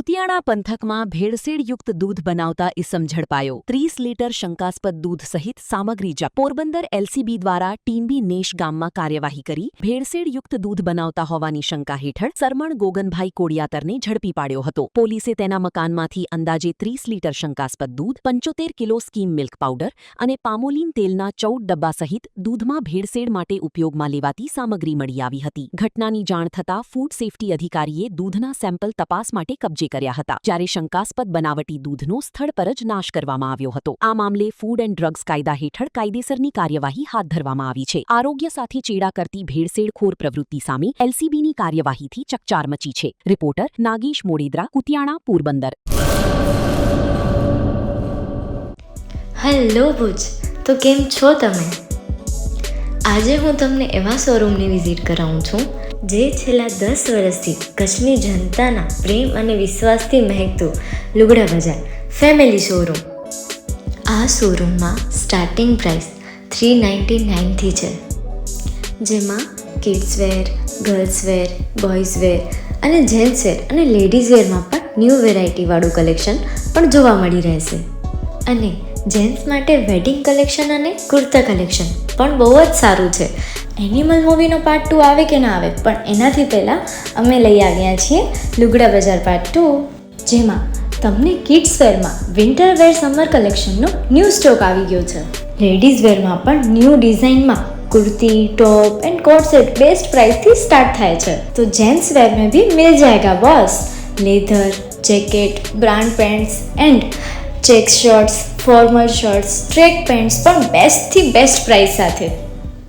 કુતિયાણા પંથકમાં ભેળસેળયુક્ત દૂધ બનાવતા ઇસમ ઝડપાયો. 30 લીટર શંકાસ્પદ દૂધ સહિત સામગ્રી જપ્ત. પોરબંદર એલસીબી દ્વારા ટીંબી નેશ ગામમાં કાર્યવાહી કરી ભેળસેળયુક્ત દૂધ બનાવતા હોવાની શંકા હેઠળ સરમણ ગોગનભાઈ કોડિયાતરને ઝડપી પાડ્યો હતો. પોલીસે તેના મકાનમાંથી અંદાજે 30 લીટર શંકાસ્પદ દૂધ, 75 કિલો સ્કીમ મિલ્ક પાવડર અને પામોલીન તેલના 14 ડબ્બા સહિત દૂધમાં ભેળસેળ માટે ઉપયોગમાં લેવાતી સામગ્રી મળી આવી હતી. ઘટનાની જાણ થતાં ફૂડ સેફ્ટી અધિકારીએ દૂધના સેમ્પલ તપાસ માટે કબજે કર્યા હતા, જ્યારે શંકાસ્પદ બનાવટી દૂધનો સ્થળ પર જ નાશ કરવામાં આવ્યો હતો. આ મામલે ફૂડ એન્ડ ડ્રગ્સ કાયદા હેઠળ કાયદેસરની કાર્યવાહી હાથ ધરવામાં આવી છે. આરોગ્ય સાથે ચેડા કરતી ભેળસેળખોર પ્રવૃત્તિ સામે એલસીબીની કાર્યવાહીથી ચકચાર મચી છે. રિપોર્ટર નાગેશ મોડેદરા, કુતિયાણા, પોરબંદર. હેલો ભુજ, તો કેમ છો તમે? આજે હું તમને એવા શોરૂમની વિઝિટ કરાવું છું જે છેલ્લા 10 વર્ષથી કચ્છની જનતાના પ્રેમ અને વિશ્વાસથી મહેકતું લુગડા બજાર ફેમિલી શોરૂમ. આ શોરૂમમાં સ્ટાર્ટિંગ પ્રાઇસ 399થી છે, જેમાં કિડ્સવેર, ગર્લ્સવેર, બોયઝવેર અને જેન્ટ્સવેર અને લેડીઝવેરમાં પણ ન્યૂ વેરાયટીવાળું કલેક્શન પણ જોવા મળી રહેશે. અને જેન્ટ્સ માટે વેડિંગ કલેક્શન અને કુર્તા કલેક્શન પણ બહુ જ સારું છે. એનિમલ મૂવીનો પાર્ટ 2 આવે કે ના આવે, પણ એનાથી પહેલાં અમે લઈ આવ્યા છીએ લુગડા બજાર પાર્ટ 2, જેમાં તમને કિડ્સવેરમાં વિન્ટર વેર સમર કલેક્શનનો ન્યૂ સ્ટોક આવી ગયો છે. લેડીઝ વેરમાં પણ ન્યૂ ડિઝાઇનમાં kurti, top and coat set best price थी स्टार्ट थाय छे. तो जेंट्स वेर में भी मिल जाएगा boss. Leather, jacket, brand pants and check shirts, formal shirts, track pants પણ બેસ્ટ થી બેસ્ટ પ્રાઇસ સાથે.